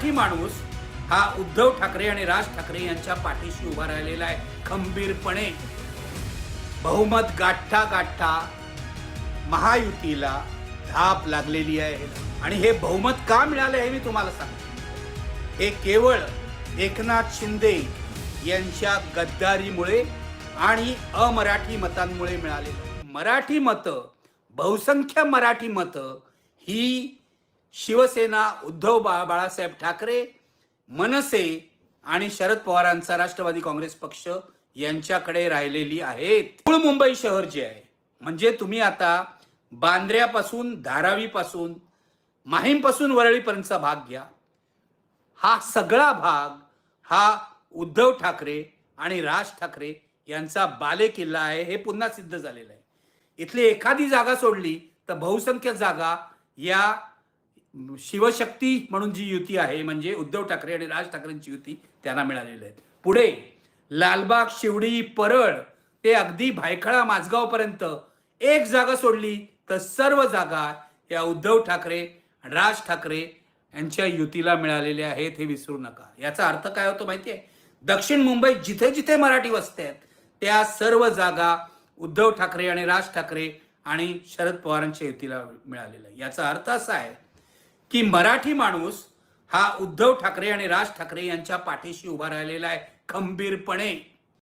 की माणूस हा उद्धव ठाकरे आणि राज ठाकरे यांच्या पाठीशी उभा राहिलेला आहे खंबीरपणे. बहुमत गाठता गाठता महायुतीला धाप लागलेली आहे आणि हे बहुमत का मिळाले हे मी तुम्हाला सांगतो. हे केवळ एकनाथ शिंदे यांच्या गद्दारीमुळे आणि अमराठी मतांमुळे मिळाले. मराठी मतं, बहुसंख्य मराठी मतं ही शिवसेना, उद्धव बाळासाहेब ठाकरे, मनसे आणि शरद पवारांचा राष्ट्रवादी काँग्रेस पक्ष यांच्याकडे राहिलेली आहेत. मूळ मुंबई शहर जे आहे, म्हणजे तुम्ही आता बांद्र्यापासून, धारावीपासून, माहीमपासून वरळीपर्यंतचा भाग घ्या, हा सगळा भाग हा उद्धव ठाकरे आणि राज ठाकरे यांचा बालेकिल्ला आहे. हे पुन्हा सिद्ध झालेलं आहे. इथली एखादी जागा सोडली तर बहुसंख्य जागा या शिवशक्ती म्हणून जी युती आहे, म्हणजे उद्धव ठाकरे आणि राज ठाकरेंची युती, त्यांना मिळालेली आहे. पुढे लालबाग, शिवडी, परळ ते अगदी भायखळा, माझगाव पर्यंत एक जागा सोडली तर सर्व जागा या उद्धव ठाकरे आणि राज ठाकरे यांच्या युतीला मिळालेल्या आहेत. हे विसरू नका. याचा अर्थ काय होतो माहिती आहे? दक्षिण मुंबईत जिथे जिथे मराठी वस्त्या आहेत त्या सर्व जागा उद्धव ठाकरे आणि राज ठाकरे आणि शरद पवारांच्या युतीला मिळालेला आहे. याचा अर्थ असा आहे की मराठी माणूस हा उद्धव ठाकरे आणि राज ठाकरे यांच्या पाठीशी उभा राहिलेला आहे खंबीरपणे.